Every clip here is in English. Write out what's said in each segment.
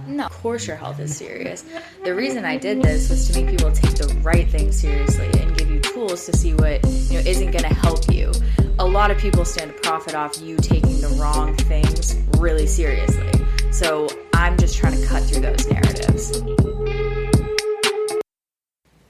No, of course your health is serious. The reason I did this was to make people take the right thing seriously and give you tools to see what isn't going to help you. A lot of people stand to profit off you taking the wrong things really seriously. So I'm just trying to cut through those narratives.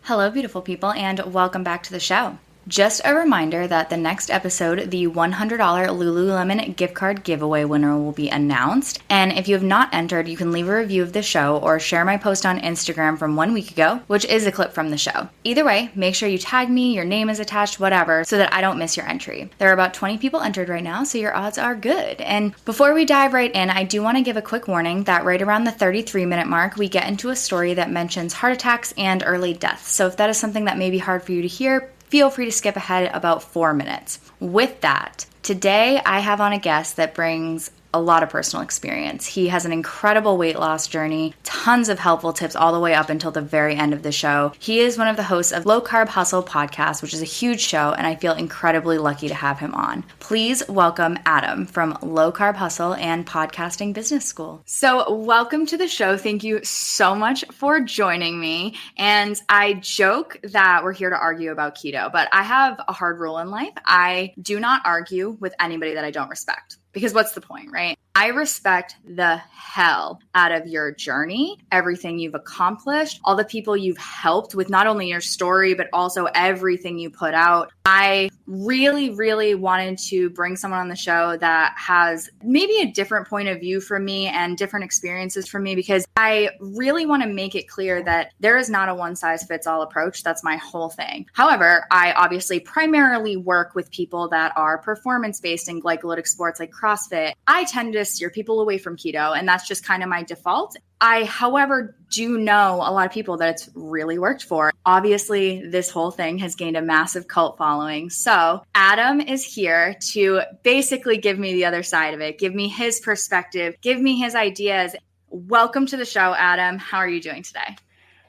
Hello, beautiful people, and welcome back to the show. Just a reminder that the next episode, the $100 Lululemon gift card giveaway winner will be announced. And if you have not entered, you can leave a review of the show or share my post on Instagram from 1 week ago, which is a clip from the show. Either way, make sure you tag me, your name is attached, whatever, so that I don't miss your entry. There are about 20 people entered right now, so your odds are good. And before we dive right in, I do want to give a quick warning that right around the 33-minute mark, we get into a story that mentions heart attacks and early deaths. So if that is something that may be hard for you to hear, feel free to skip ahead about 4 minutes. With that, today I have on a guest that brings a lot of personal experience. He has an incredible weight loss journey, tons of helpful tips all the way up until the very end of the show. He is one of the hosts of Low-Carb Hustle podcast, which is a huge show, and I feel incredibly lucky to have him on. Please welcome Adam from Low-Carb Hustle and Podcasting Business School. So welcome to the show. Thank you so much for joining me. And I joke that we're here to argue about keto, but I have a hard rule in life. I do not argue with anybody that I don't respect. Because what's the point, right? I respect the hell out of your journey, everything you've accomplished, all the people you've helped with not only your story, but also everything you put out. I really, really wanted to bring someone on the show that has maybe a different point of view from me and different experiences from me, because I really want to make it clear that there is not a one-size-fits-all approach. That's my whole thing. However, I obviously primarily work with people that are performance-based in glycolytic sports like CrossFit. I tend to steer people away from keto, and that's just kind of my default. I, however, do know a lot of people that it's really worked for. Obviously, this whole thing has gained a massive cult following. So Adam is here to basically give me the other side of it, give me his perspective, give me his ideas. Welcome to the show, Adam. How are you doing today?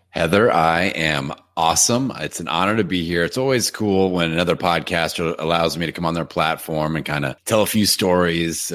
Heather, I am awesome. It's an honor to be here. It's always cool when another podcaster allows me to come on their platform and kind of tell a few stories,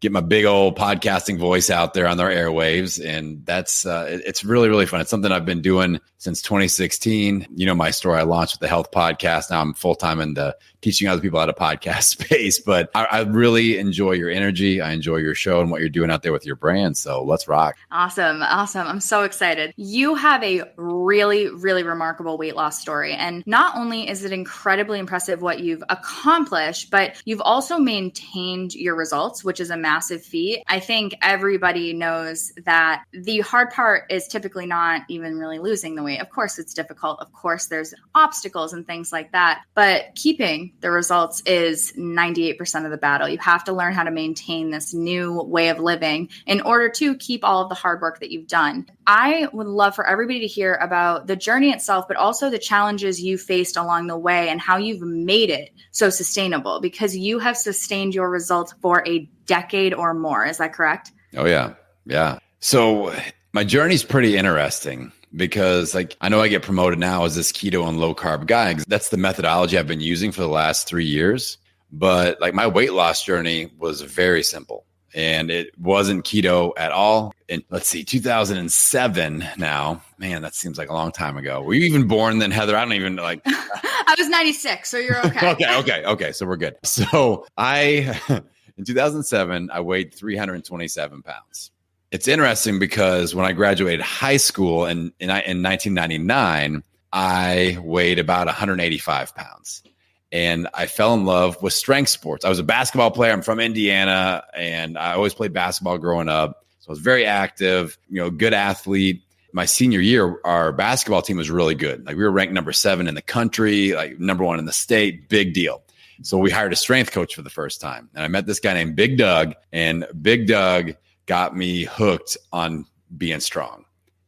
get my big old podcasting voice out there on their airwaves. And that's, it's really, really fun. It's something I've been doing since 2016. You know my story. I launched with the health podcast. Now I'm full-time in the teaching other people how to podcast space, but I really enjoy your energy. I enjoy your show and what you're doing out there with your brand. So let's rock. Awesome. I'm so excited. You have a really, really remarkable weight loss story. And not only is it incredibly impressive what you've accomplished, but you've also maintained your results, which is a massive feat. I think everybody knows that the hard part is typically not even really losing the weight. Of course, it's difficult. Of course, there's obstacles and things like that. But keeping the results is 98% of the battle. You have to learn how to maintain this new way of living in order to keep all of the hard work that you've done. I would love for everybody to hear about the journey itself, but also the challenges you faced along the way and how you've made it so sustainable, because you have sustained your results for a decade or more. Is that correct? Oh, yeah. Yeah. So my journey's pretty interesting because I know I get promoted now as this keto and low carb guy. That's the methodology I've been using for the last 3 years. But my weight loss journey was very simple. And it wasn't keto at all. In, 2007 now. Man, that seems like a long time ago. Were you even born then, Heather? I don't even I was 96, so you're okay. Okay. So we're good. So in 2007, I weighed 327 pounds. It's interesting because when I graduated high school in 1999, I weighed about 185 pounds. And I fell in love with strength sports. I was a basketball player. I'm from Indiana, and I always played basketball growing up. So I was very active, good athlete. My senior year, our basketball team was really good. We were ranked number 7 in the country, number 1 in the state, big deal. So we hired a strength coach for the first time. And I met this guy named Big Doug, and Big Doug got me hooked on being strong.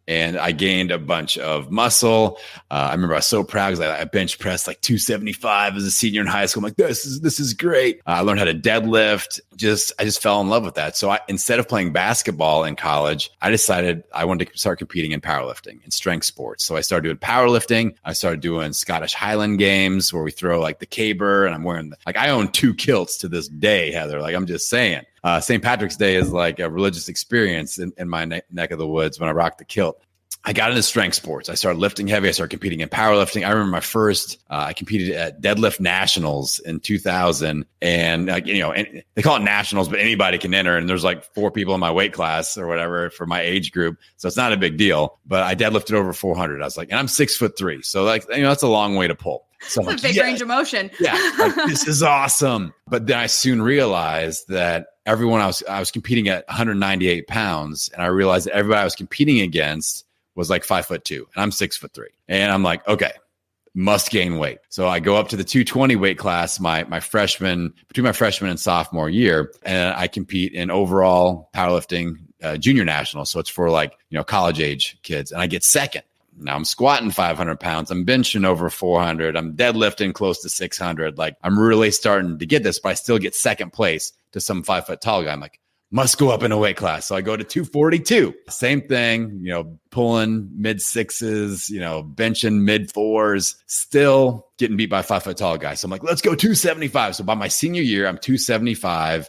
And I gained a bunch of muscle. I remember I was so proud because I bench pressed 275 as a senior in high school. I'm like, this is great. I learned how to deadlift. I just fell in love with that. So instead of playing basketball in college, I decided I wanted to start competing in powerlifting and strength sports. So I started doing powerlifting. I started doing Scottish Highland games where we throw the caber, and I'm wearing I own 2 kilts to this day, Heather. I'm just saying. St. Patrick's Day is like a religious experience in my neck of the woods when I rock the kilt. I got into strength sports. I started lifting heavy. I started competing in powerlifting. I remember my first, I competed at deadlift nationals in 2000, and and they call it nationals, but anybody can enter. And there's like 4 people in my weight class or whatever for my age group. So it's not a big deal, but I deadlifted over 400. I was like, and I'm 6'3". So like, that's a long way to pull. So it's a big range of motion. Yeah. Like, this is awesome. But then I soon realized that everyone I was competing at 198 pounds, and I realized that everybody I was competing against was like 5'2", and I'm 6'3". And I'm like, okay, must gain weight. So I go up to the 220 weight class, between my freshman and sophomore year, and I compete in overall powerlifting junior national. So it's for like, college age kids, and I get second. Now I'm squatting 500 pounds. I'm benching over 400. I'm deadlifting close to 600. Like, I'm really starting to get this, but I still get second place to some 5 foot tall guy. I'm like, must go up in a weight class. So I go to 242. Same thing, pulling mid sixes, benching mid fours, still getting beat by a 5 foot tall guy. So I'm like, let's go 275. So by my senior year, I'm 275,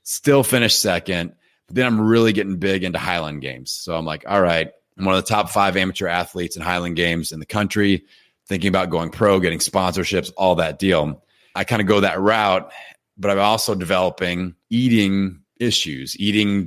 still finished second. But then I'm really getting big into Highland Games. So I'm like, all right, I'm one of the top 5 amateur athletes in Highland Games in the country, thinking about going pro, getting sponsorships, all that deal. I kind of go that route, but I'm also developing eating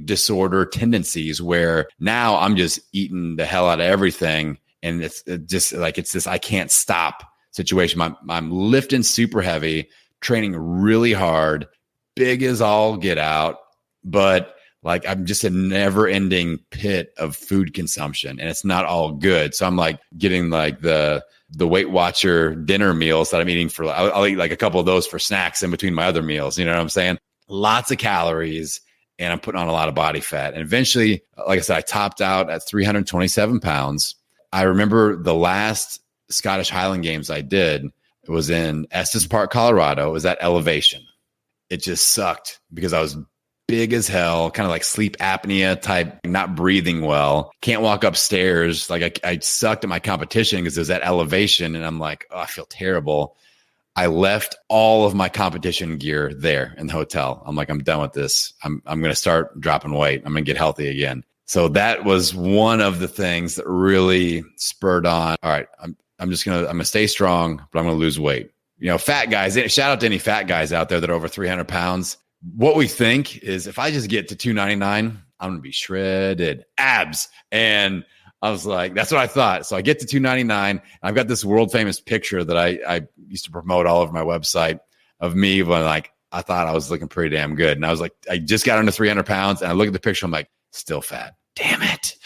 disorder tendencies, where now I'm just eating the hell out of everything. And it's this I can't stop situation. I'm lifting super heavy, training really hard, big as all get out, but like, I'm just a never ending pit of food consumption, and it's not all good. So I'm like getting like the Weight Watcher dinner meals that I'm eating I'll eat like a couple of those for snacks in between my other meals. You know what I'm saying? Lots of calories, and I'm putting on a lot of body fat. And eventually, like I said, I topped out at 327 pounds. I remember the last Scottish Highland Games I did, it was in Estes Park, Colorado. It was at elevation. It just sucked because I was big as hell, kind of like sleep apnea type, not breathing well, can't walk upstairs. Like I sucked at my competition because it was at elevation, and I'm like, oh, I feel terrible. I left all of my competition gear there in the hotel. I'm like, I'm done with this. I'm going to start dropping weight. I'm going to get healthy again. So that was one of the things that really spurred on. All right, I'm going to stay strong, but I'm going to lose weight. Fat guys, shout out to any fat guys out there that are over 300 pounds. What we think is, if I just get to 299, I'm going to be shredded abs. And I was like, that's what I thought. So I get to 299. I've got this world famous picture that I used to promote all over my website of me when like, I thought I was looking pretty damn good. And I was like, I just got under 300 pounds, and I look at the picture. I'm like, still fat. Damn it.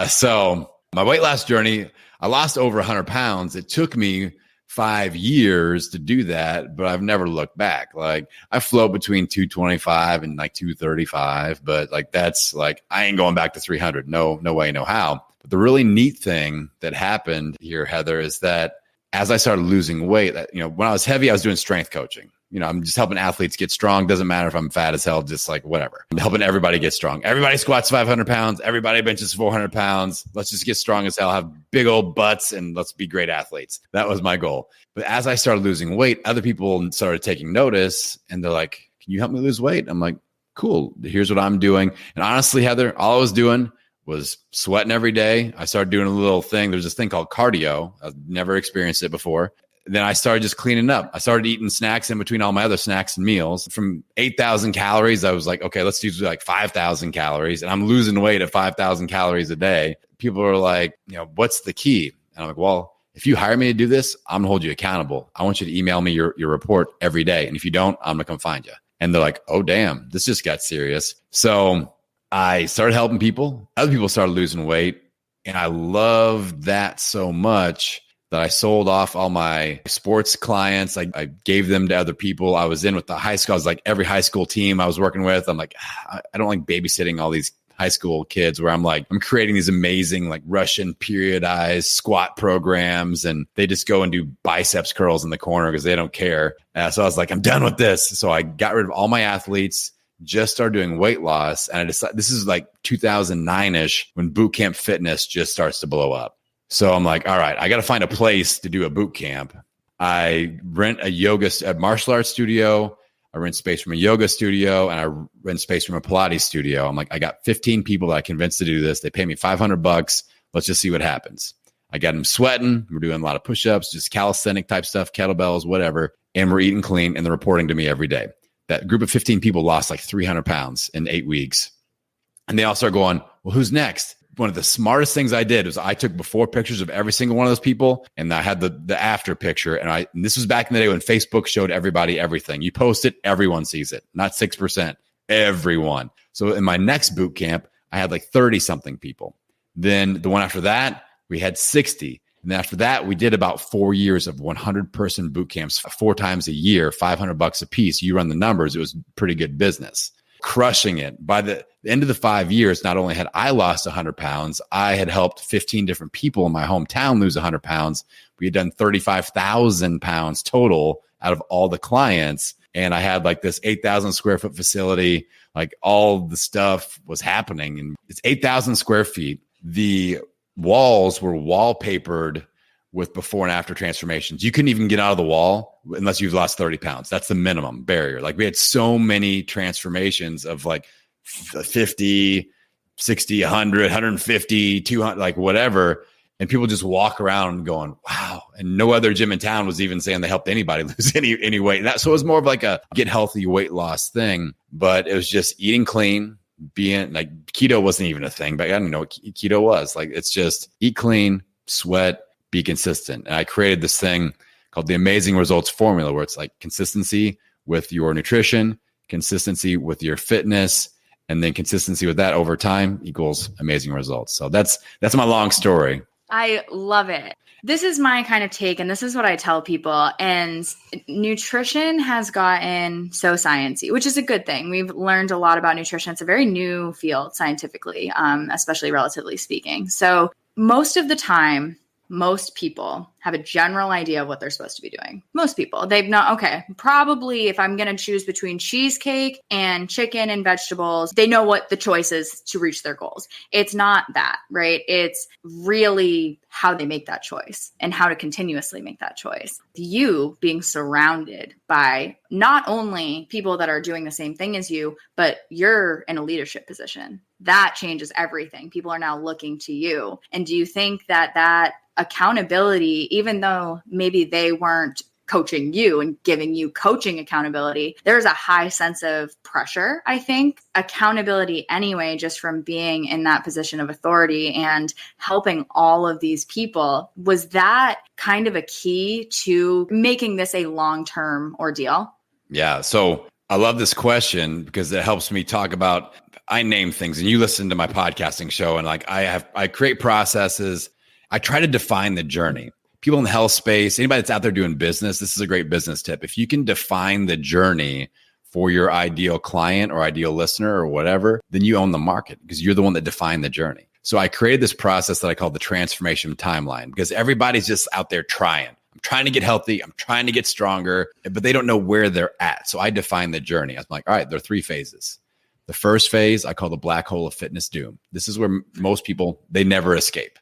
So my weight loss journey, I lost over 100 pounds. It took me 5 years to do that, but I've never looked back. Like, I float between 225 and like 235, but like, that's like, I ain't going back to 300. No way, no how. But the really neat thing that happened here, Heather, is that as I started losing weight, when I was heavy, I was doing strength coaching. I'm just helping athletes get strong. Doesn't matter if I'm fat as hell, just like whatever. I'm helping everybody get strong. Everybody squats 500 pounds. Everybody benches 400 pounds. Let's just get strong as hell, have big old butts, and let's be great athletes. That was my goal. But as I started losing weight, other people started taking notice, and they're like, can you help me lose weight? I'm like, cool. Here's what I'm doing. And honestly, Heather, all I was doing was sweating every day. I started doing a little thing. There's this thing called cardio. I've never experienced it before. Then I started just cleaning up. I started eating snacks in between all my other snacks and meals. From 8,000 calories, I was like, okay, let's do like 5,000 calories. And I'm losing weight at 5,000 calories a day. People are like, what's the key? And I'm like, well, if you hire me to do this, I'm going to hold you accountable. I want you to email me your report every day. And if you don't, I'm going to come find you. And they're like, oh, damn, this just got serious. So I started helping people. Other people started losing weight. And I loved that so much that I sold off all my sports clients. I gave them to other people. I was in with the high school. I was like, every high school team I was working with. I'm like, I don't like babysitting all these high school kids, where I'm creating these amazing like Russian periodized squat programs, and they just go and do biceps curls in the corner because they don't care. So I was like, I'm done with this. So I got rid of all my athletes, just started doing weight loss. And I decided, this is like 2009-ish, when boot camp fitness just starts to blow up. So I'm like, all right, I got to find a place to do a boot camp. I rent a martial arts studio. I rent space from a yoga studio, and I rent space from a Pilates studio. I'm like, I got 15 people that I convinced to do this. They pay me $500. Let's just see what happens. I got them sweating. We're doing a lot of push-ups, just calisthenic type stuff, kettlebells, whatever. And we're eating clean, and they're reporting to me every day. That group of 15 people lost like 300 pounds in 8 weeks. And they all start going, well, who's next? One of the smartest things I did was I took before pictures of every single one of those people, and I had the after picture. And this was back in the day when Facebook showed everybody everything. You post it, everyone sees it, not 6%, everyone. So in my next boot camp, I had like 30 something people. Then the one after that, we had 60. And then after that, we did about 4 years of 100-person boot camps 4 times a year, $500 a piece. You run the numbers. It was pretty good business. Crushing it. By the end of the 5 years, not only had I lost 100 pounds, I had helped 15 different people in my hometown lose 100 pounds. We had done 35,000 pounds total out of all the clients. And I had like this 8,000 square foot facility, like all the stuff was happening. And it's 8,000 square feet. The walls were wallpapered with before and after transformations. You couldn't even get out of the wall unless you've lost 30 pounds. That's the minimum barrier. Like we had so many transformations of like 50, 60, 100, 150, 200, like whatever. And people just walk around going, wow. And no other gym in town was even saying they helped anybody lose any weight. So it was more of like a get healthy weight loss thing, but it was just eating clean, being like keto wasn't even a thing, but I didn't know what keto was. Like, it's just eat clean, sweat, be consistent. And I created this thing called the Amazing Results Formula, where it's like consistency with your nutrition, consistency with your fitness, and then consistency with that over time equals amazing results. So that's my long story. I love it. This is my kind of take, and this is what I tell people. And nutrition has gotten so sciencey, which is a good thing. We've learned a lot about nutrition. It's a very new field scientifically, especially relatively speaking. So most of the time, most people have a general idea of what they're supposed to be doing. Most people, they've not, okay, probably if I'm going to choose between cheesecake and chicken and vegetables, they know what the choice is to reach their goals. It's not that, right? It's really how they make that choice and how to continuously make that choice. You being surrounded by not only people that are doing the same thing as you, but you're in a leadership position. That changes everything. People are now looking to you. And do you think that accountability, even though maybe they weren't coaching you and giving you coaching accountability, there's a high sense of pressure, I think. Accountability anyway, just from being in that position of authority and helping all of these people, was that kind of a key to making this a long-term ordeal? Yeah. So I love this question because it helps me talk about, I name things, and you listen to my podcasting show, and like I create processes. I try to define the journey. People in the health space, anybody that's out there doing business, this is a great business tip. If you can define the journey for your ideal client or ideal listener or whatever, then you own the market because you're the one that defined the journey. So I created this process that I call the transformation timeline, because everybody's just out there trying. I'm trying to get healthy. I'm trying to get stronger, but they don't know where they're at. So I define the journey. I'm like, all right, there are 3 phases. The first phase I call the black hole of fitness doom. This is where most people, they never escape.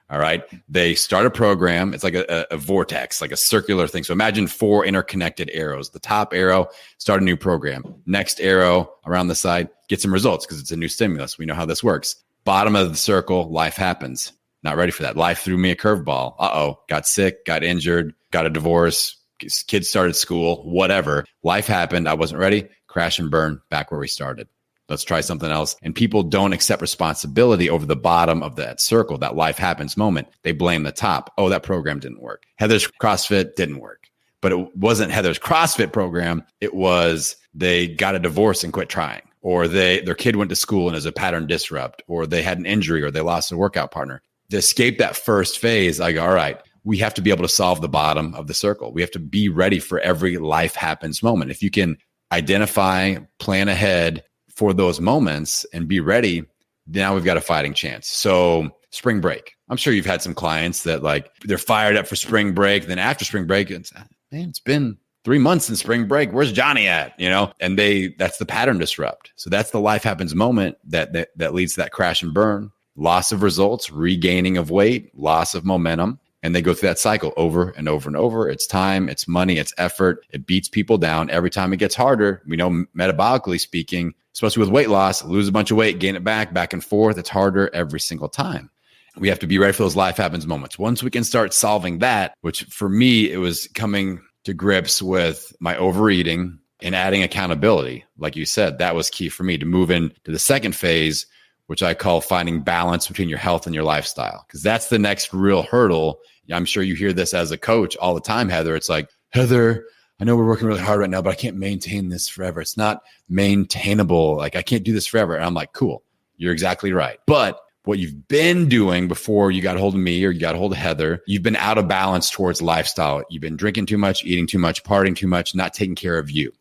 All right. They start a program. It's like a vortex, like a circular thing. So imagine 4 interconnected arrows. The top arrow, start a new program. Next arrow around the side, get some results because it's a new stimulus. We know how this works. Bottom of the circle, life happens. Not ready for that. Life threw me a curveball. Got sick, got injured, got a divorce, kids started school, whatever. Life happened. I wasn't ready. Crash and burn, back where we started. Let's try something else. And people don't accept responsibility over the bottom of that circle, that life happens moment. They blame the top. Oh, that program didn't work. Heather's CrossFit didn't work. But it wasn't Heather's CrossFit program. It was they got a divorce and quit trying. Or their kid went to school and is a pattern disrupt. Or they had an injury or they lost a workout partner. To escape that first phase, I go, all right, we have to be able to solve the bottom of the circle. We have to be ready for every life happens moment. If you can identify, plan ahead for those moments and be ready, now we've got a fighting chance. So spring break. I'm sure you've had some clients that like they're fired up for spring break. Then after spring break, it's been 3 months in spring break. Where's Johnny at? And that's the pattern disrupt. So that's the life happens moment that leads to that crash and burn, loss of results, regaining of weight, loss of momentum. And they go through that cycle over and over and over. It's time, it's money, it's effort. It beats people down. Every time it gets harder, we know metabolically speaking, especially with weight loss, lose a bunch of weight, gain it back and forth. It's harder every single time. We have to be ready for those life happens moments. Once we can start solving that, which for me, it was coming to grips with my overeating and adding accountability. Like you said, that was key for me to move into the second phase, which I call finding balance between your health and your lifestyle. Because that's the next real hurdle. I'm sure you hear this as a coach all the time, Heather. It's like, Heather, I know we're working really hard right now, but I can't maintain this forever. It's not maintainable. Like I can't do this forever. And I'm like, cool, you're exactly right. But what you've been doing before you got a hold of me or you got a hold of Heather, you've been out of balance towards lifestyle. You've been drinking too much, eating too much, partying too much, not taking care of you.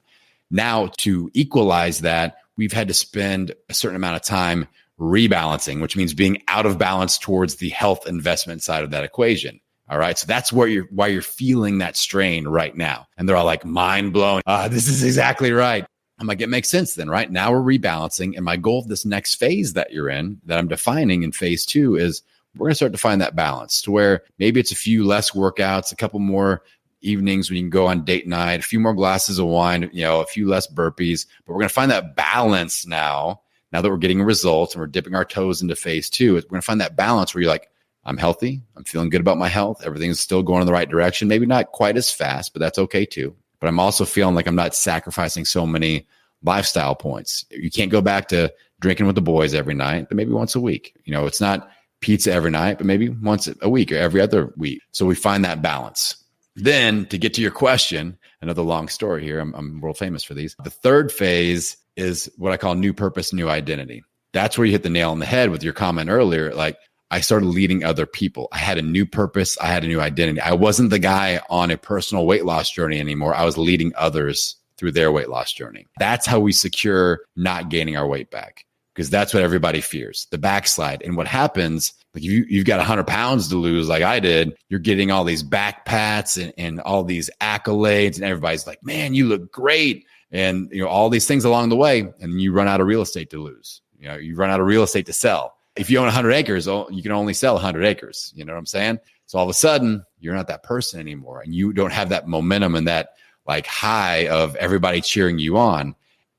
Now to equalize that, we've had to spend a certain amount of time rebalancing, which means being out of balance towards the health investment side of that equation. All right. So that's why you're feeling that strain right now. And they're all like mind blown. This is exactly right. I'm like, it makes sense then, right? Now we're rebalancing. And my goal of this next phase that you're in, that I'm defining in phase 2, is we're going to start to find that balance to where maybe it's a few less workouts, a couple more evenings when you can go on date night, a few more glasses of wine, a few less burpees. But we're going to find that balance now that we're getting results and we're dipping our toes into phase 2. We're going to find that balance where you're like, I'm healthy. I'm feeling good about my health. Everything's still going in the right direction. Maybe not quite as fast, but that's okay too. But I'm also feeling like I'm not sacrificing so many lifestyle points. You can't go back to drinking with the boys every night, but maybe once a week. It's not pizza every night, but maybe once a week or every other week. So we find that balance. Then to get to your question, another long story here. I'm world famous for these. The third phase is what I call new purpose, new identity. That's where you hit the nail on the head with your comment earlier. Like I started leading other people. I had a new purpose. I had a new identity. I wasn't the guy on a personal weight loss journey anymore. I was leading others through their weight loss journey. That's how we secure not gaining our weight back, because that's what everybody fears, the backslide. And what happens, like you've got 100 pounds to lose like I did, you're getting all these back pats and all these accolades, and everybody's like, man, you look great. And all these things along the way, and you run out of real estate to lose. You run out of real estate to sell. If you own 100 acres, you can only sell 100 acres. You know what I'm saying? So all of a sudden, you're not that person anymore, and you don't have that momentum and that like high of everybody cheering you on.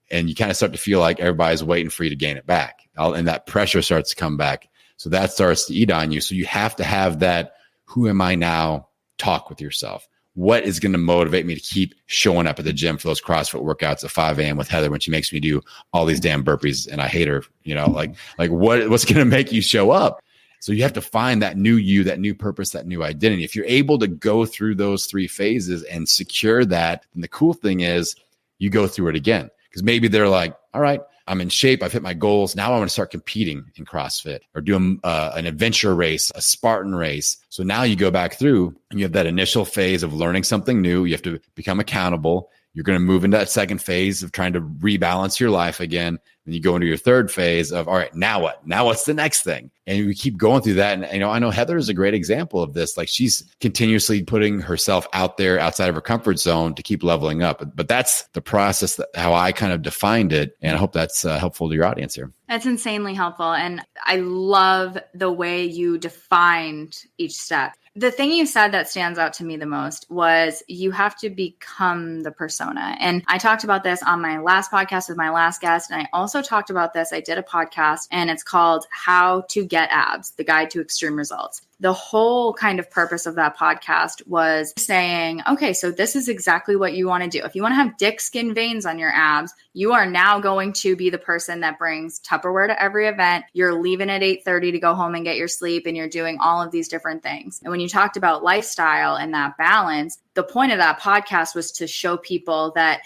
And you kind of start to feel like everybody's waiting for you to gain it back. And that pressure starts to come back. So that starts to eat on you. So you have to have that, who am I now, talk with yourself. What is going to motivate me to keep showing up at the gym for those CrossFit workouts at 5 a.m. with Heather when she makes me do all these damn burpees and I hate her, like what's going to make you show up? So you have to find that new you, that new purpose, that new identity. If you're able to go through those 3 phases and secure that, then the cool thing is you go through it again, because maybe they're like, all right, I'm in shape. I've hit my goals. Now I want to start competing in CrossFit or do an adventure race, a Spartan race. So now you go back through and you have that initial phase of learning something new. You have to become accountable. You're going to move into that second phase of trying to rebalance your life again. Then you go into your third phase of, all right, now what? Now what's the next thing? And we keep going through that. And I know Heather is a great example of this. Like she's continuously putting herself out there outside of her comfort zone to keep leveling up. But that's the process, how I kind of defined it. And I hope that's helpful to your audience here. That's insanely helpful. And I love the way you defined each step. The thing you said that stands out to me the most was you have to become the persona. And I talked about this on my last podcast with my last guest. And I also talked about this. I did a podcast and it's called How to Get Abs, the Guide to Extreme Results. The whole kind of purpose of that podcast was saying, okay, so this is exactly what you want to do. If you want to have dick skin veins on your abs, you are now going to be the person that brings Tupperware to every event. You're leaving at 8:30 to go home and get your sleep, and you're doing all of these different things. And when you talked about lifestyle and that balance, the point of that podcast was to show people that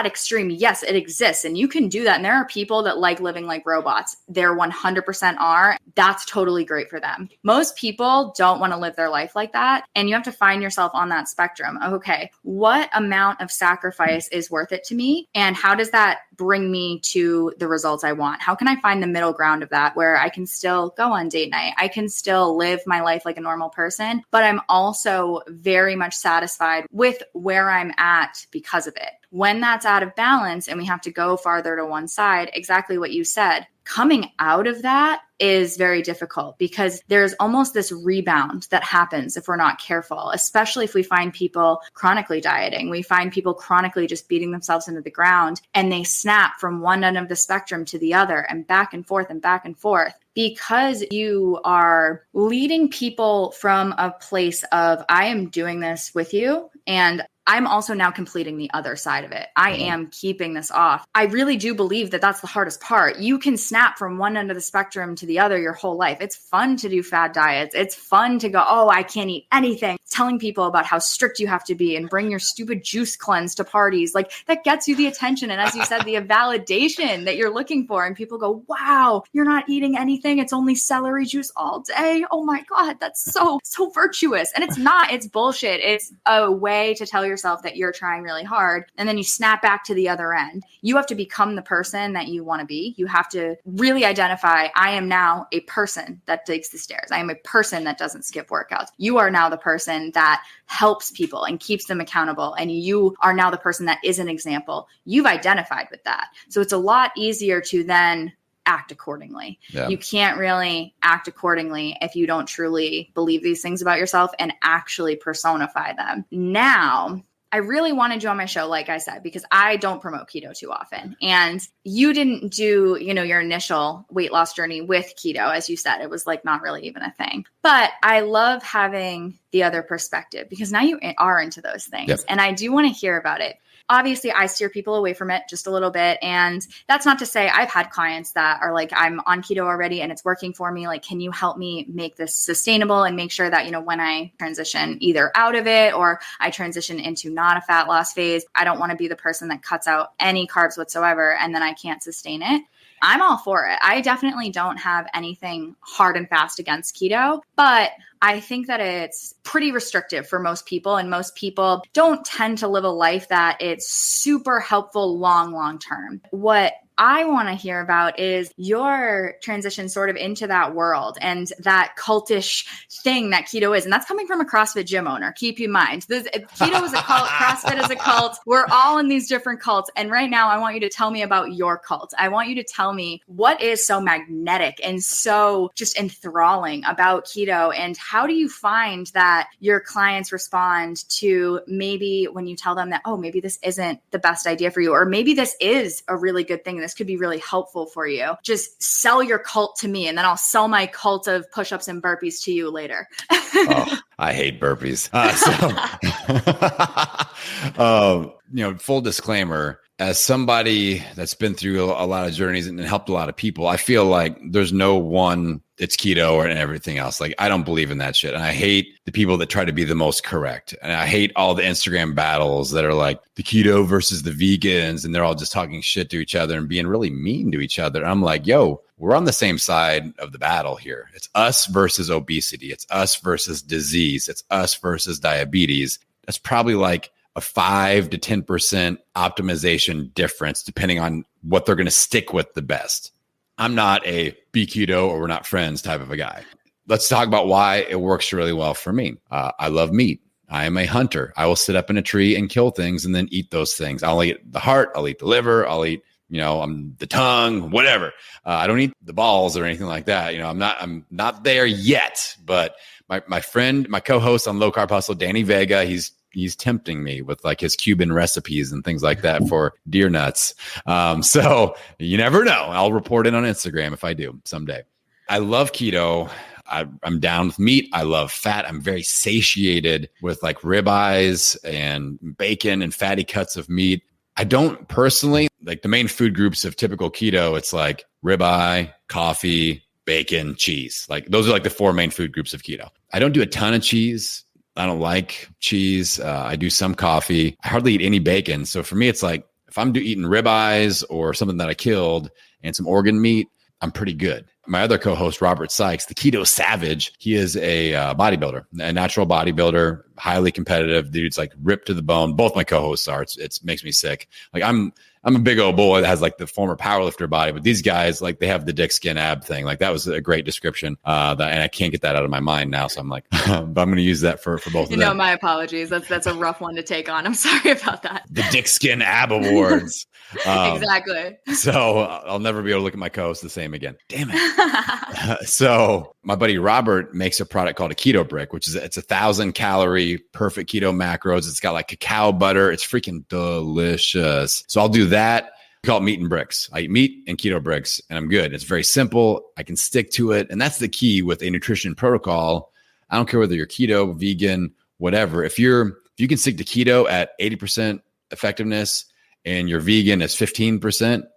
extreme, yes, it exists and you can do that. And there are people that like living like robots. There 100% are. That's totally great for them. Most people don't want to live their life like that. And you have to find yourself on that spectrum. Okay, what amount of sacrifice is worth it to me? And how does that bring me to the results I want? How can I find the middle ground of that where I can still go on date night? I can still live my life like a normal person, but I'm also very much satisfied with where I'm at because of it. When that's out of balance and we have to go farther to one side, exactly what you said, coming out of that is very difficult because there's almost this rebound that happens if we're not careful, especially if we find people chronically dieting. We find people chronically just beating themselves into the ground, and they snap from one end of the spectrum to the other and back and forth and back and forth, because you are leading people from a place of, I am doing this with you, and I'm also now completing the other side of it. I am keeping this off. I really do believe that that's the hardest part. You can snap from one end of the spectrum to the other your whole life. It's fun to do fad diets. It's fun to go, oh, I can't eat anything. Telling people about how strict you have to be and bring your stupid juice cleanse to parties. Like, that gets you the attention. And as you said, the validation that you're looking for. And people go, wow, you're not eating anything. It's only celery juice all day. Oh my God, that's so virtuous. And it's not, it's bullshit. It's a way to tell yourself that you're trying really hard. And then you snap back to the other end. You have to become the person that you want to be. You have to really identify, I am now a person that digs the stairs. I am a person that doesn't skip workouts. You are now the person that helps people and keeps them accountable. And you are now the person that is an example. You've identified with that. So it's a lot easier to then act accordingly. Yeah. You can't really act accordingly if you don't truly believe these things about yourself and actually personify them. Now, I really wanted you on my show, like I said, because I don't promote keto too often. And you didn't do, your initial weight loss journey with keto. As you said, it was like not really even a thing. But I love having the other perspective because now you are into those things. Yep. And I do want to hear about it. Obviously, I steer people away from it just a little bit. And that's not to say I've had clients that are like, I'm on keto already and it's working for me. Like, can you help me make this sustainable and make sure that, when I transition either out of it or I transition into not a fat loss phase, I don't want to be the person that cuts out any carbs whatsoever and then I can't sustain it. I'm all for it. I definitely don't have anything hard and fast against keto, but I think that it's pretty restrictive for most people, and most people don't tend to live a life that it's super helpful long term. What I want to hear about is your transition sort of into that world and that cultish thing that keto is. And that's coming from a CrossFit gym owner. Keep in mind, keto is a cult, CrossFit is a cult. We're all in these different cults. And right now, I want you to tell me about your cult. I want you to tell me what is so magnetic and so just enthralling about keto, and how do you find that your clients respond to maybe when you tell them that, oh, maybe this isn't the best idea for you, or maybe this is a really good thing. This could be really helpful for you. Just sell your cult to me and then I'll sell my cult of push-ups and burpees to you later. Oh, I hate burpees. Full disclaimer, as somebody that's been through a lot of journeys and helped a lot of people, I feel like there's no one, it's keto or everything else. Like, I don't believe in that shit. And I hate the people that try to be the most correct. And I hate all the Instagram battles that are like the keto versus the vegans. And they're all just talking shit to each other and being really mean to each other. And I'm like, yo, we're on the same side of the battle here. It's us versus obesity. It's us versus disease. It's us versus diabetes. That's probably like a 5 to 10% optimization difference, depending on what they're going to stick with the best. I'm not a be keto or we're not friends type of a guy. Let's talk about why it works really well for me. I love meat. I am a hunter. I will sit up in a tree and kill things and then eat those things. I'll eat the heart. I'll eat the liver. I'll eat, the tongue, whatever. I don't eat the balls or anything like that. I'm not there yet, but my friend, my co-host on Low Carb Hustle, Danny Vega, he's tempting me with like his Cuban recipes and things like that for deer nuts. So you never know. I'll report it on Instagram if I do someday. I love keto. I'm down with meat. I love fat. I'm very satiated with like ribeyes and bacon and fatty cuts of meat. I don't personally like the main food groups of typical keto. It's like ribeye, coffee, bacon, cheese. Like those are like the 4 main food groups of keto. I don't do a ton of cheese. I don't like cheese. I do some coffee. I hardly eat any bacon. So for me, it's like if I'm eating ribeyes or something that I killed and some organ meat, I'm pretty good. My other co-host, Robert Sykes, the Keto Savage, he is a bodybuilder, a natural bodybuilder, highly competitive. Dude's like ripped to the bone. Both my co-hosts are. It makes me sick. Like I'm I'm a big old boy that has like the former powerlifter body, but these guys, like they have the dick skin ab thing. Like that was a great description. And I can't get that out of my mind now. So I'm like, but I'm going to use that for both of them. My apologies. That's a rough one to take on. I'm sorry about that. The dick skin ab awards. Exactly. So I'll never be able to look at my co-host the same again. Damn it. So my buddy Robert makes a product called a keto brick, which is it's 1,000 calorie perfect keto macros. It's got like cacao butter. It's freaking delicious. So I'll do that. We call it meat and bricks. I eat meat and keto bricks and I'm good. It's very simple. I can stick to it. And that's the key with a nutrition protocol. I don't care whether you're keto, vegan, whatever. If you can stick to keto at 80% effectiveness and you're vegan is 15%,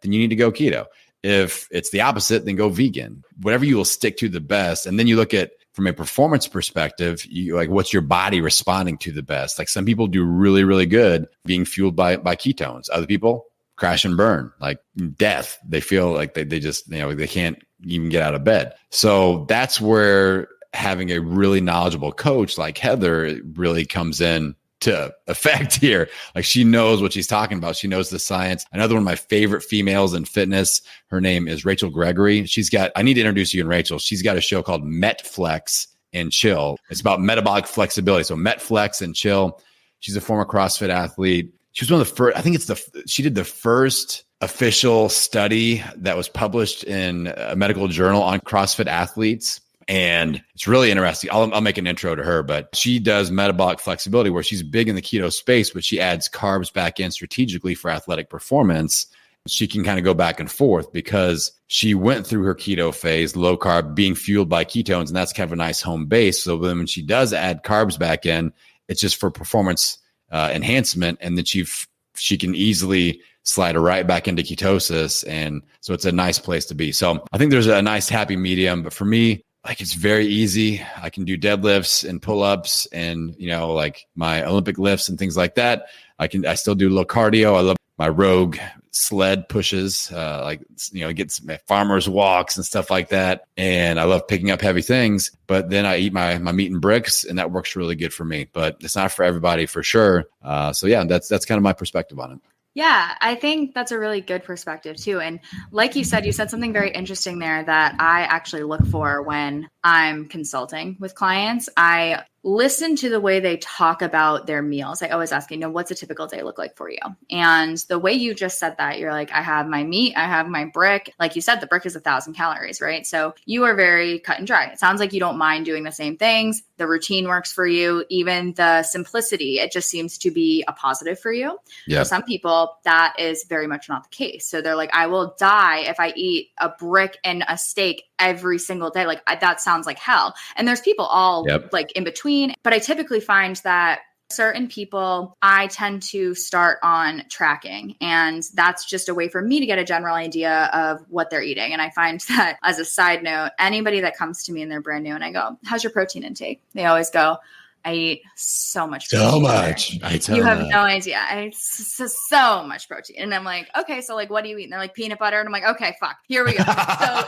then you need to go keto. If it's the opposite, then go vegan. Whatever you will stick to the best. And then you look at from a performance perspective, you like what's your body responding to the best? Like some people do really, really good being fueled by ketones. Other people crash and burn, like death. They feel like they just, they can't even get out of bed. So that's where having a really knowledgeable coach like Heather really comes in to effect here. Like she knows what she's talking about. She knows the science. Another one of my favorite females in fitness, her name is Rachel Gregory. I need to introduce you and Rachel. She's got a show called MetFlex and Chill. It's about metabolic flexibility. So MetFlex and Chill. She's a former CrossFit athlete. She was one of the first, she did the first official study that was published in a medical journal on CrossFit athletes. And it's really interesting. I'll make an intro to her, but she does metabolic flexibility where she's big in the keto space, but she adds carbs back in strategically for athletic performance. She can kind of go back and forth because she went through her keto phase, low carb, being fueled by ketones. And that's kind of a nice home base. So then when she does add carbs back in, it's just for performance enhancement. And then she can easily slide her right back into ketosis. And so it's a nice place to be. So I think there's a nice happy medium, but for me, like it's very easy. I can do deadlifts and pull-ups and, like my Olympic lifts and things like that. I still do a little cardio. I love my Rogue sled pushes, get some farmers walks and stuff like that. And I love picking up heavy things, but then I eat my meat and bricks and that works really good for me, but it's not for everybody for sure. So yeah, that's kind of my perspective on it. Yeah, I think that's a really good perspective too. And like you said something very interesting there that I actually look for when I'm consulting with clients. I listen to the way they talk about their meals. I always ask, what's a typical day look like for you? And the way you just said that, you're like, I have my meat, I have my brick. Like you said, the brick is 1,000 calories, right? So you are very cut and dry. It sounds like you don't mind doing the same things. The routine works for you. Even the simplicity, it just seems to be a positive for you. Yeah. For some people, that is very much not the case. So they're like, I will die if I eat a brick and a steak every single day. Like that sounds like hell. And there's people all like in between, but I typically find that certain people, I tend to start on tracking, and that's just a way for me to get a general idea of what they're eating. And I find that as a side note, anybody that comes to me and they're brand new and I go, how's your protein intake? They always go, I eat so much protein. So much. You have no idea. I eat so much protein. And I'm like, okay, so like, what do you eat? And they're like, peanut butter. And I'm like, okay, fuck, here we go. So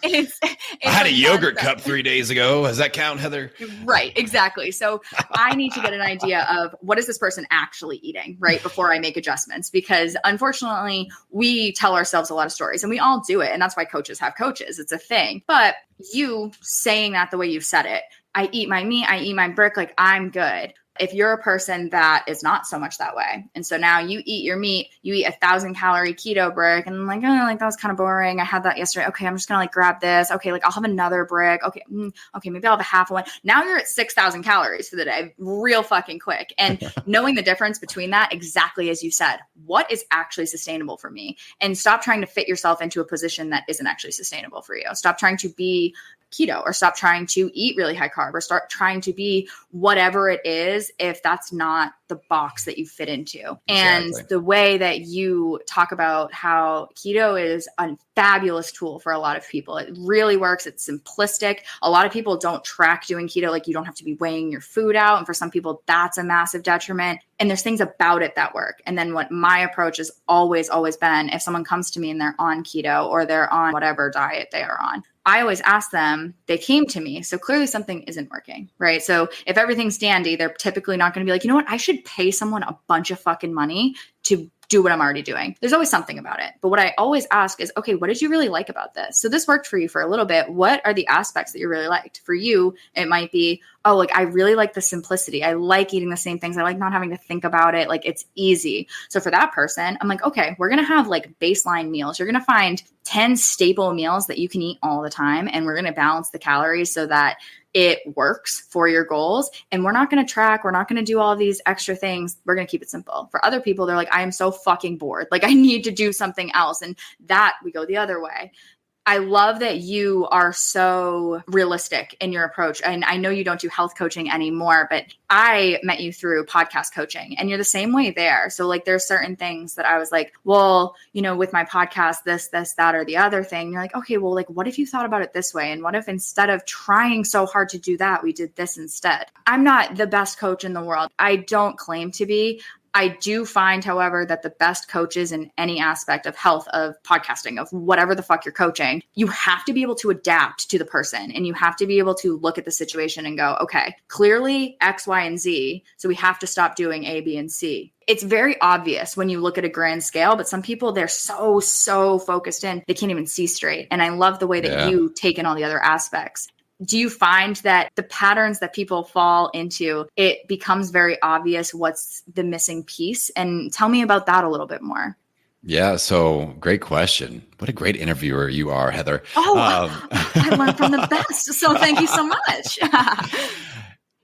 it's I had a yogurt cup 3 days ago. Does that count, Heather? Right, exactly. So I need to get an idea of what is this person actually eating, right, before I make adjustments. Because unfortunately, we tell ourselves a lot of stories and we all do it. And that's why coaches have coaches. It's a thing. But you saying that the way you said it, I eat my meat, I eat my brick, like I'm good. If you're a person that is not so much that way, and so now you eat your meat, you eat 1,000 calorie keto brick, and I'm like, oh, like that was kind of boring. I had that yesterday. Okay, I'm just gonna like grab this. Okay, like I'll have another brick. Okay, maybe I'll have a half of one. Now you're at 6,000 calories for the day, real fucking quick. And knowing the difference between that, exactly as you said, what is actually sustainable for me, and stop trying to fit yourself into a position that isn't actually sustainable for you. Stop trying to be keto, or stop trying to eat really high carb, or start trying to be whatever it is if that's not the box that you fit into. And Exactly. The way that you talk about how keto is a fabulous tool for a lot of people. It really works. It's simplistic. A lot of people don't track doing keto. Like you don't have to be weighing your food out. And for some people, that's a massive detriment. And there's things about it that work. And then what my approach has always been, if someone comes to me and they're on keto or they're on whatever diet they are on, I always ask them, they came to me, so clearly something isn't working, right? So if everything's dandy, they're typically not going to be like, you know what, I should pay someone a bunch of fucking money to do what I'm already doing. There's always something about it. But what I always ask is, okay, what did you really like about this? So this worked for you for a little bit. What are the aspects that you really liked? For you, it might be, oh, like I really like the simplicity. I like eating the same things. I like not having to think about it. Like it's easy. So for that person, I'm like, okay, we're going to have like baseline meals. You're going to find 10 staple meals that you can eat all the time. And we're going to balance the calories so that it works for your goals. And we're not going to track. We're not going to do all these extra things. We're going to keep it simple. For other people, they're like, I am so fucking bored. Like I need to do something else. And that we go the other way. I love that you are so realistic in your approach. And I know you don't do health coaching anymore, but I met you through podcast coaching and you're the same way there. So like there's certain things that I was like, well, you know, with my podcast, this, that, or the other thing, you're like, okay, well, like, what if you thought about it this way? And what if instead of trying so hard to do that, we did this instead? I'm not the best coach in the world. I don't claim to be. I do find, however, that the best coaches in any aspect of health, of podcasting, of whatever the fuck you're coaching, you have to be able to adapt to the person and you have to be able to look at the situation and go, okay, clearly X, Y, and Z. So we have to stop doing A, B, and C. It's very obvious when you look at a grand scale, but some people, they're so focused in, they can't even see straight. And I love the way that you take in all the other aspects. Do you find that the patterns that people fall into, it becomes very obvious what's the missing piece? And tell me about that a little bit more. Yeah. So great question. What a great interviewer you are, Heather. I learned from the best. So thank you so much.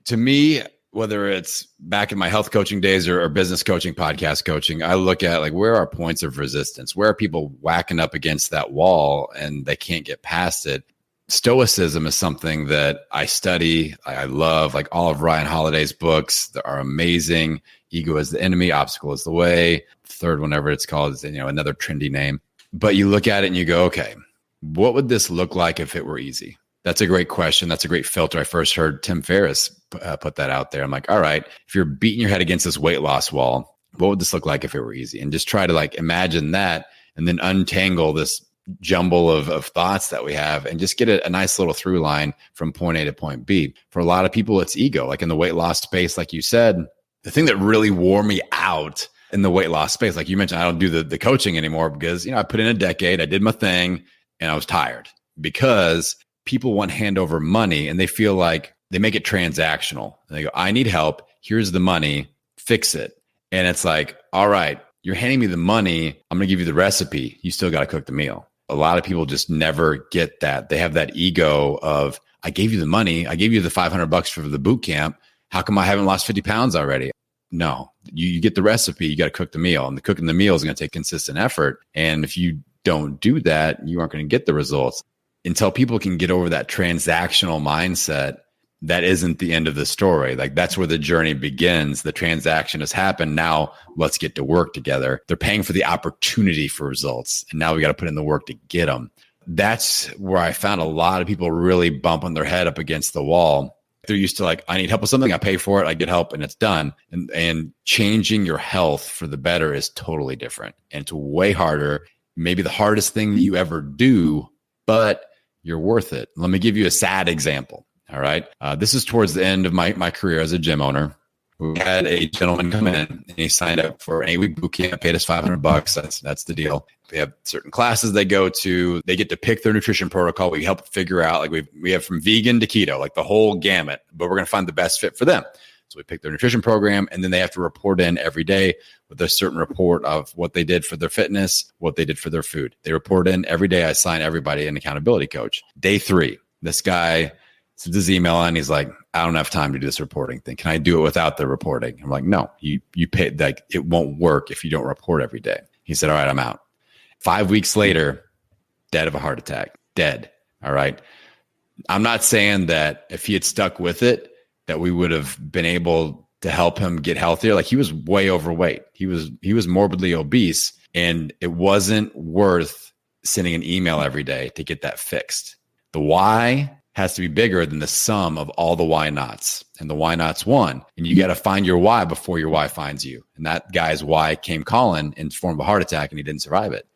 To me, whether it's back in my health coaching days or business coaching, podcast coaching, I look at like, where are points of resistance? Where are people whacking up against that wall and they can't get past it? Stoicism is something that I study. I love, like all of Ryan Holiday's books that are amazing. Ego is the enemy, obstacle is the way. Third, whenever it's called, is, you know, another trendy name. But you look at it and you go, okay, what would this look like if it were easy? That's a great question. That's a great filter. I first heard Tim Ferriss put that out there. I'm like, all right, if you're beating your head against this weight loss wall, what would this look like if it were easy? And just try to like imagine that and then untangle this jumble of thoughts that we have and just get a nice little through line from point A to point B. For a lot of people, it's ego. Like in the weight loss space, like you said, the thing that really wore me out in the weight loss space, like you mentioned, I don't do the coaching anymore because, you know, I put in a decade, I did my thing and I was tired because people want hand over money and they feel like they make it transactional. And they go, I need help. Here's the money, fix it. And it's like, all right, you're handing me the money. I'm going to give you the recipe. You still got to cook the meal. A lot of people just never get that. They have that ego of, I gave you the money. I gave you the $500 for the boot camp. How come I haven't lost 50 pounds already? No, you get the recipe. You got to cook the meal, and the cooking the meal is going to take consistent effort. And if you don't do that, you aren't going to get the results. Until people can get over that transactional mindset, that isn't the end of the story. Like that's where the journey begins. The transaction has happened. Now let's get to work together. They're paying for the opportunity for results. And now we got to put in the work to get them. That's where I found a lot of people really bumping their head up against the wall. They're used to like, I need help with something. I pay for it. I get help and it's done. And changing your health for the better is totally different. And it's way harder. Maybe the hardest thing that you ever do, but you're worth it. Let me give you a sad example. All right. This is towards the end of my career as a gym owner. We had a gentleman come in and he signed up for an 8-week boot camp, paid us $500. That's the deal. We have certain classes they go to. They get to pick their nutrition protocol. We help figure out, like we have from vegan to keto, like the whole gamut, but we're going to find the best fit for them. So we pick their nutrition program and then they have to report in every day with a certain report of what they did for their fitness, what they did for their food. They report in every day. I assign everybody an accountability coach. Day 3, this guy sends his email and he's like, I don't have time to do this reporting thing. Can I do it without the reporting? I'm like, no, you pay, like it won't work if you don't report every day. He said, all right, I'm out. 5 weeks later, dead of a heart attack, dead. All right. I'm not saying that if he had stuck with it, that we would have been able to help him get healthier. Like he was way overweight. He was morbidly obese and it wasn't worth sending an email every day to get that fixed. The why has to be bigger than the sum of all the why nots. And the why nots won. And you got to find your why before your why finds you. And that guy's why came calling in the form of a heart attack and he didn't survive it.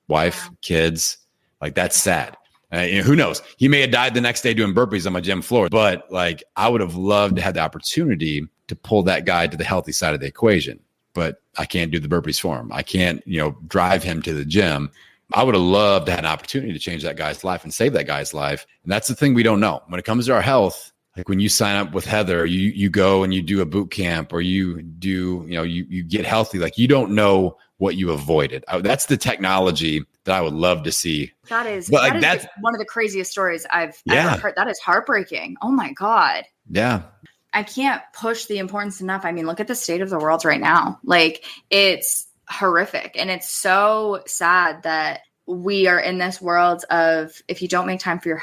Wife, kids, like that's sad. Who knows? He may have died the next day doing burpees on my gym floor. But like I would have loved to have the opportunity to pull that guy to the healthy side of the equation. but I can't do the burpees for him. I can't, drive him to the gym. I would have loved to have an opportunity to change that guy's life and save that guy's life. And that's the thing we don't know. When it comes to our health, like when you sign up with Heather, you go and you do a boot camp, or you do, you get healthy. Like, you don't know what you avoided. That's the technology that I would love to see. That's one of the craziest stories I've ever heard. That is heartbreaking. Oh my God. Yeah. I can't push the importance enough. I mean, look at the state of the world right now. Like, it's horrific. And it's so sad that we are in this world of, if you don't make time for your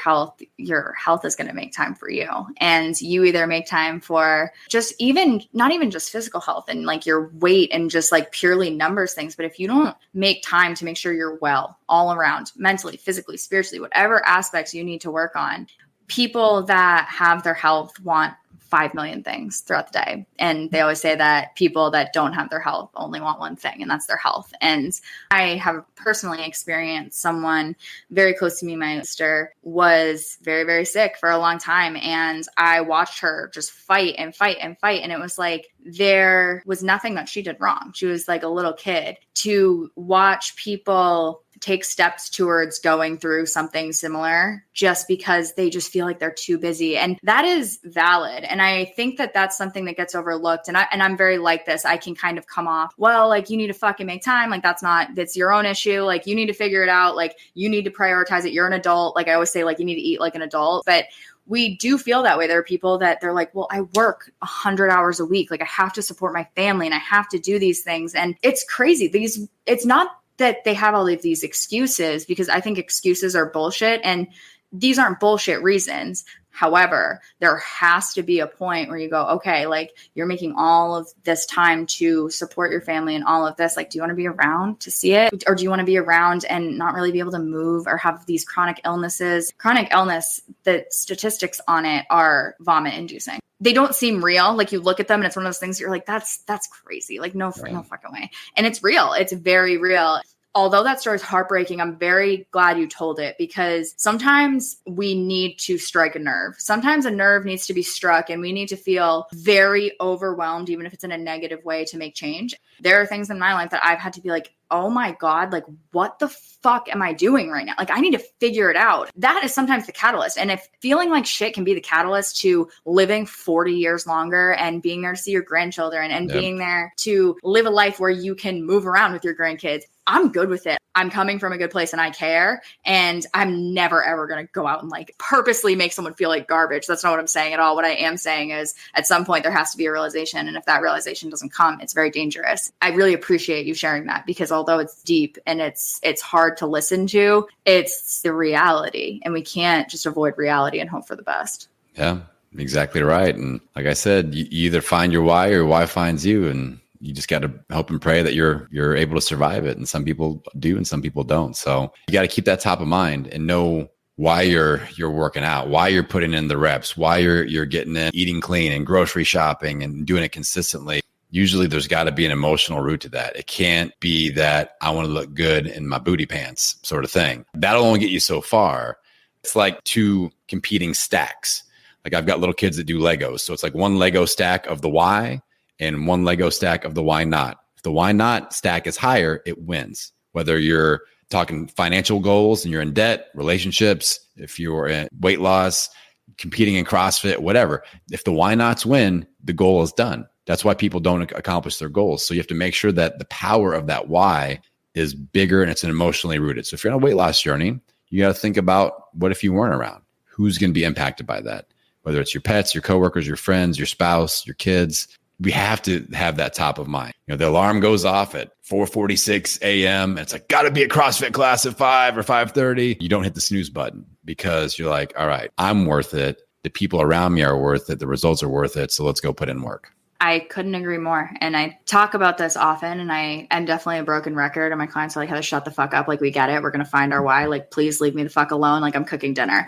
health is going to make time for you. And you either make time for not even just physical health and like your weight and just like purely numbers things. But if you don't make time to make sure you're well all around, mentally, physically, spiritually, whatever aspects you need to work on, people that have their health want 5 million things throughout the day. And they always say that people that don't have their health only want one thing, and that's their health. And I have personally experienced someone very close to me. My sister was very, very sick for a long time. And I watched her just fight and fight and fight. And it was like, there was nothing that she did wrong. She was like a little kid. To watch people take steps towards going through something similar just because they just feel like they're too busy. And that is valid. And I think that that's something that gets overlooked. And I'm very like this. I can kind of come off, well, like, you need to fucking make time. Like, that's your own issue. Like, you need to figure it out. Like, you need to prioritize it. You're an adult. Like, I always say, like, you need to eat like an adult. But we do feel that way. There are people that they're like, well, I work 100 hours a week. Like, I have to support my family and I have to do these things. And it's crazy. It's not that they have all of these excuses, because I think excuses are bullshit, and these aren't bullshit reasons. However, there has to be a point where you go, okay, like, you're making all of this time to support your family and all of this. Like, do you want to be around to see it? Or do you want to be around and not really be able to move or have these chronic illnesses? Chronic illness, the statistics on it are vomit inducing. They don't seem real. Like, you look at them and it's one of those things you're like, that's crazy. Like, no fucking way. And it's real. It's very real. Although that story is heartbreaking, I'm very glad you told it, because sometimes we need to strike a nerve. Sometimes a nerve needs to be struck and we need to feel very overwhelmed, even if it's in a negative way, to make change. There are things in my life that I've had to be like, oh my God, like, what the fuck am I doing right now? Like, I need to figure it out. That is sometimes the catalyst. And if feeling like shit can be the catalyst to living 40 years longer and being there to see your grandchildren and being there to live a life where you can move around with your grandkids, I'm good with it. I'm coming from a good place and I care. And I'm never, ever going to go out and like purposely make someone feel like garbage. That's not what I'm saying at all. What I am saying is, at some point there has to be a realization. And if that realization doesn't come, it's very dangerous. I really appreciate you sharing that, because although it's deep and it's hard to listen to, it's the reality, and we can't just avoid reality and hope for the best. Yeah, exactly right. And like I said, you either find your why or your why finds you. And you just got to hope and pray that you're able to survive it. And some people do and some people don't. So you got to keep that top of mind and know why you're working out, why you're putting in the reps, why you're getting in, eating clean and grocery shopping and doing it consistently. Usually there's got to be an emotional root to that. It can't be that I want to look good in my booty pants sort of thing. That'll only get you so far. It's like two competing stacks. Like, I've got little kids that do Legos. So it's like one Lego stack of the why and one Lego stack of the why not. If the why not stack is higher, it wins. Whether you're talking financial goals and you're in debt, relationships, if you're in weight loss, competing in CrossFit, whatever. If the why nots win, the goal is done. That's why people don't accomplish their goals. So you have to make sure that the power of that why is bigger and it's emotionally rooted. So if you're on a weight loss journey, you got to think about, what if you weren't around? Who's going to be impacted by that? Whether it's your pets, your coworkers, your friends, your spouse, your kids. We have to have that top of mind. The alarm goes off at 4:46 a.m. and it's like, got to be a CrossFit class at 5 or 5:30. You don't hit the snooze button, because you're like, all right, I'm worth it. The people around me are worth it. The results are worth it. So let's go put in work. I couldn't agree more. And I talk about this often, and I am definitely a broken record. And my clients are like, Heather, shut the fuck up. Like, we get it. We're going to find our why. Like, please leave me the fuck alone. Like, I'm cooking dinner.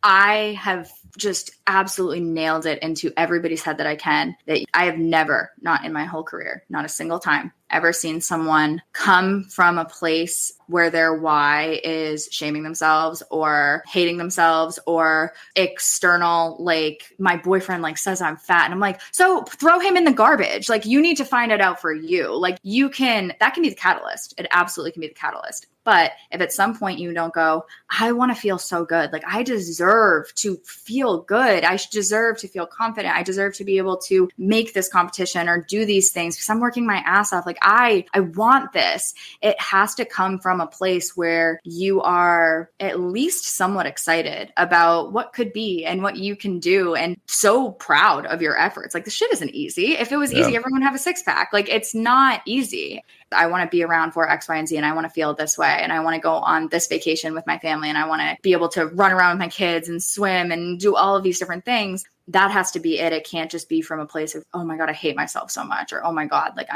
I have just absolutely nailed it into everybody's head that I can, that I have never, not in my whole career, not a single time, ever seen someone come from a place where their why is shaming themselves or hating themselves or external, like my boyfriend like says I'm fat. And I'm like, so throw him in the garbage. Like you need to find it out for you. Like that can be the catalyst. It absolutely can be the catalyst. But if at some point you don't go, I want to feel so good. Like I deserve to feel good. I deserve to feel confident. I deserve to be able to make this competition or do these things because I'm working my ass off. Like I want this. It has to come from a place where you are at least somewhat excited about what could be and what you can do and so proud of your efforts. Like the shit isn't easy. If it was easy, everyone would have a six pack. Like it's not easy. I want to be around for X, Y, and Z, and I want to feel this way. And I want to go on this vacation with my family. And I want to be able to run around with my kids and swim and do all of these different things. That has to be it. It can't just be from a place of, oh my God, I hate myself so much. Or, oh my God, like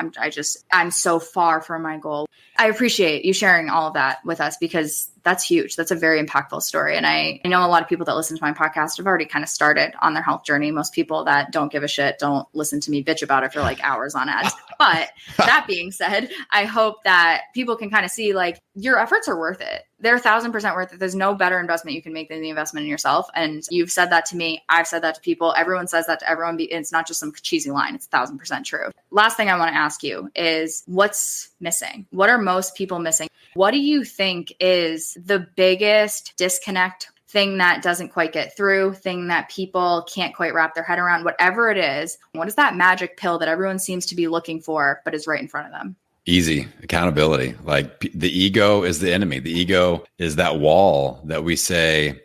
I'm so far from my goal. I appreciate you sharing all of that with us because that's huge. That's a very impactful story. And I know a lot of people that listen to my podcast have already kind of started on their health journey. Most people that don't give a shit don't listen to me bitch about it for like hours on end. But that being said, I hope that people can kind of see like your efforts are worth it. They're 1,000% worth it. There's no better investment you can make than the investment in yourself. And you've said that to me. I've said that to people. Everyone says that to everyone. It's not just some cheesy line. It's 1,000% true. Last thing I want to ask you is what's missing? What are most people missing? What do you think is the biggest disconnect, thing that doesn't quite get through, thing that people can't quite wrap their head around, whatever it is? What is that magic pill that everyone seems to be looking for, but is right in front of them? Easy accountability. Like the ego is the enemy. The ego is that wall that we say,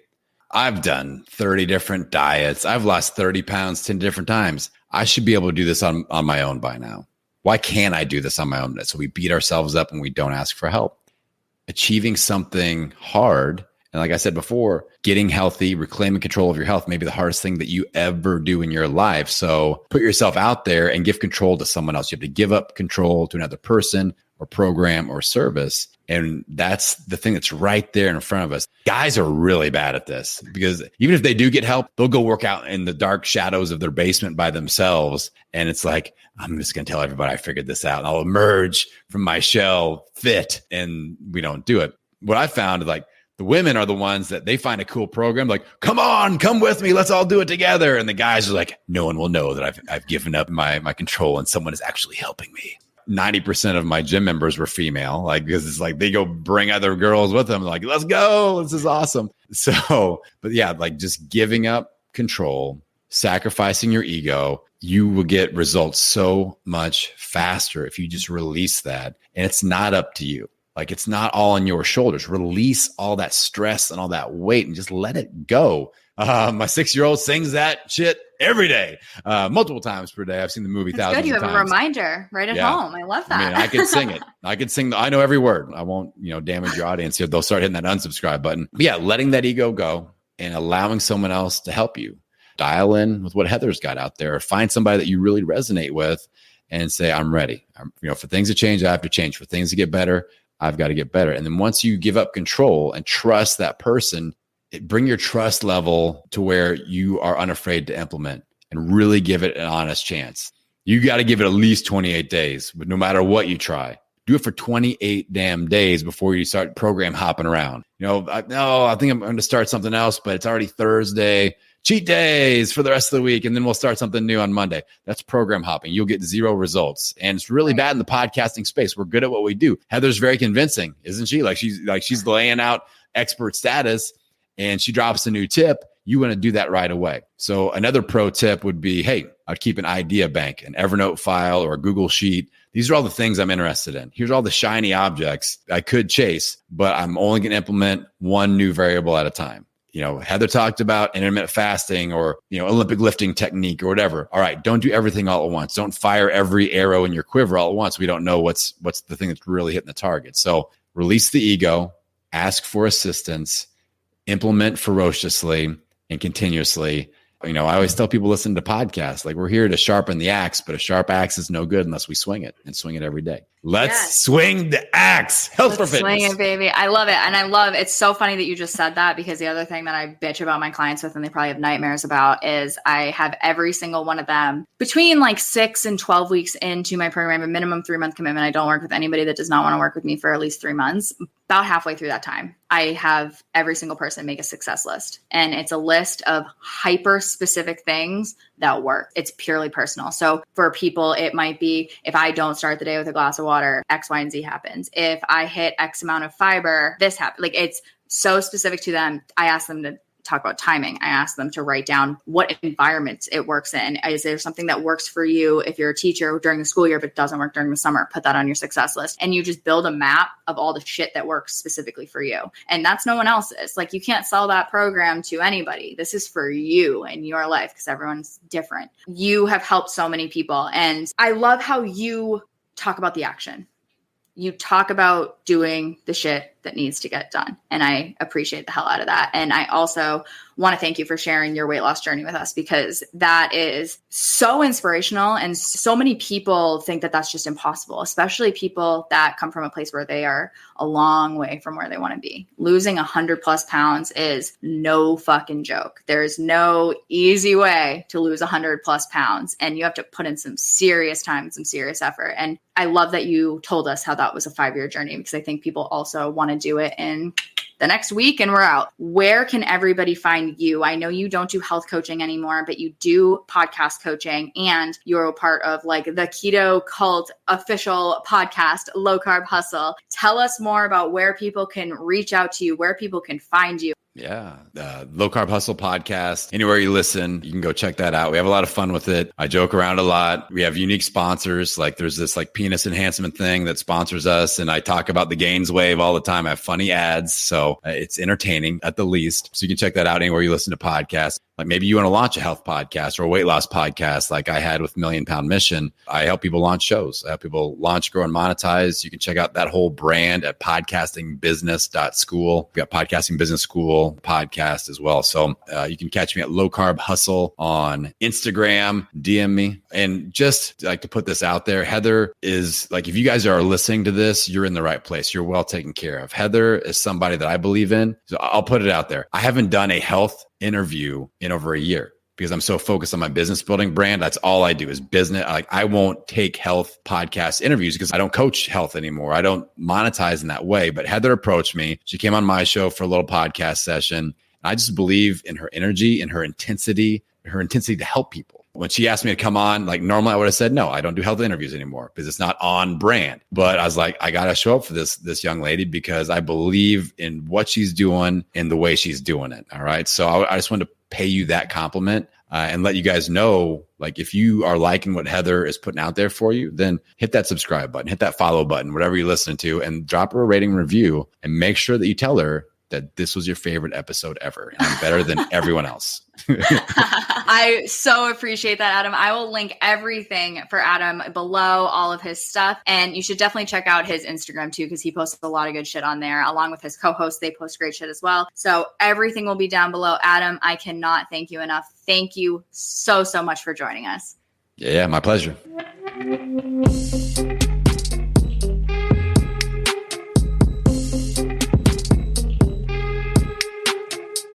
I've done 30 different diets. I've lost 30 pounds 10 different times. I should be able to do this on my own by now. Why can't I do this on my own? So we beat ourselves up and we don't ask for help. Achieving something hard, and like I said before, getting healthy, reclaiming control of your health may be the hardest thing that you ever do in your life. So put yourself out there and give control to someone else. You have to give up control to another person or program or service. And that's the thing that's right there in front of us. Guys are really bad at this because even if they do get help, they'll go work out in the dark shadows of their basement by themselves. And it's like, I'm just going to tell everybody I figured this out and I'll emerge from my shell fit. And we don't do it. What I found is like the women are the ones that they find a cool program, like, come on, come with me. Let's all do it together. And the guys are like, no one will know that I've given up my control and someone is actually helping me. 90% of my gym members were female, like, because it's like they go bring other girls with them, like, let's go. This is awesome. So, but yeah, like just giving up control, sacrificing your ego, you will get results so much faster if you just release that. And it's not up to you. Like it's not all on your shoulders. Release all that stress and all that weight and just let it go. My 6-year-old sings that shit every day, multiple times per day. I've seen the movie thousands of times. Good. You have a reminder right at home. I love that. I mean, I can sing it. I can sing. I know every word. I won't, damage your audience here. They'll start hitting that unsubscribe button. But yeah, letting that ego go and allowing someone else to help you. Dial in with what Heather's got out there. Or find somebody that you really resonate with and say, I'm ready. For things to change, I have to change. For things to get better, I've got to get better. And then once you give up control and trust that person, bring your trust level to where you are unafraid to implement and really give it an honest chance. You got to give it at least 28 days, but no matter what you try, do it for 28 damn days before you start program hopping around. I think I'm going to start something else, but it's already Thursday. Cheat days for the rest of the week, and then we'll start something new on Monday. That's program hopping. You'll get zero results. And it's really bad in the podcasting space. We're good at what we do. Heather's very convincing, isn't she? She's laying out expert status and she drops a new tip. You want to do that right away. So another pro tip would be, hey, I'd keep an idea bank, an Evernote file or a Google Sheet. These are all the things I'm interested in. Here's all the shiny objects I could chase, but I'm only going to implement one new variable at a time. Heather talked about intermittent fasting or, Olympic lifting technique or whatever. All right. Don't do everything all at once. Don't fire every arrow in your quiver all at once. We don't know what's the thing that's really hitting the target. So release the ego, ask for assistance, implement ferociously and continuously. I always tell people listen to podcasts, like we're here to sharpen the axe, but a sharp axe is no good unless we swing it every day. Let's swing the axe. Health for fitness. Swing it, baby. I love it. And it's so funny that you just said that, because the other thing that I bitch about my clients with, and they probably have nightmares about, is I have every single one of them between like 6 and 12 weeks into my program, a minimum 3-month commitment. I don't work with anybody that does not want to work with me for at least 3 months. About halfway through that time, I have every single person make a success list. And it's a list of hyper specific things that work. It's purely personal. So for people, it might be, if I don't start the day with a glass of water, X, Y, and Z happens. If I hit X amount of fiber, this happens. Like, it's so specific to them. I ask them to talk about timing. I ask them to write down what environment it works in. Is there something that works for you if you're a teacher during the school year, but doesn't work during the summer? Put that on your success list. And you just build a map of all the shit that works specifically for you. And that's no one else's. Like, you can't sell that program to anybody. This is for you and your life, because everyone's different. You have helped so many people. And I love how you talk about the action. You talk about doing the shit that needs to get done. And I appreciate the hell out of that. And I also want to thank you for sharing your weight loss journey with us, because that is so inspirational. And so many people think that that's just impossible, especially people that come from a place where they are a long way from where they want to be. Losing 100+ pounds is no fucking joke. There's no easy way to lose 100+ pounds. And you have to put in some serious time and some serious effort. And I love that you told us how that was a 5-year journey, because I think people also want to do it in the next week and we're out. Where can everybody find you? I know you don't do health coaching anymore, but you do podcast coaching, and you're a part of like the Keto Cult official podcast, Low-Carb Hustle. Tell us more about where people can reach out to you, where people can find you. Yeah. The Low-Carb Hustle podcast. Anywhere you listen, you can go check that out. We have a lot of fun with it. I joke around a lot. We have unique sponsors. Like, there's this like penis enhancement thing that sponsors us. And I talk about the gains wave all the time. I have funny ads. So it's entertaining at the least. So you can check that out anywhere you listen to podcasts. Like, maybe you want to launch a health podcast or a weight loss podcast like I had with Million Pound Mission. I help people launch shows. I help people launch, grow, and monetize. You can check out that whole brand at podcastingbusiness.school. We got Podcasting Business School podcast as well. So you can catch me at Low Carb Hustle on Instagram. DM me. And just like to put this out there, Heather is like, if you guys are listening to this, you're in the right place. You're well taken care of. Heather is somebody that I believe in. So I'll put it out there. I haven't done a health interview in over a year because I'm so focused on my business building brand. That's all I do is business. Like, I won't take health podcast interviews because I don't coach health anymore. I don't monetize in that way. But Heather approached me. She came on my show for a little podcast session. I just believe in her energy and her intensity to help people. When she asked me to come on, like, normally I would have said, no, I don't do health interviews anymore because it's not on brand. But I was like, I got to show up for this young lady because I believe in what she's doing and the way she's doing it. All right. So I just wanted to pay you that compliment and let you guys know, like, if you are liking what Heather is putting out there for you, then hit that subscribe button, hit that follow button, whatever you're listening to, and drop her a rating review and make sure that you tell her that this was your favorite episode ever and I'm better than everyone else. I so appreciate that, Adam. I will link everything for Adam below, all of his stuff. And you should definitely check out his Instagram too, because he posts a lot of good shit on there. Along with his co-hosts, they post great shit as well. So everything will be down below. Adam, I cannot thank you enough. Thank you so much for joining us. Yeah, my pleasure.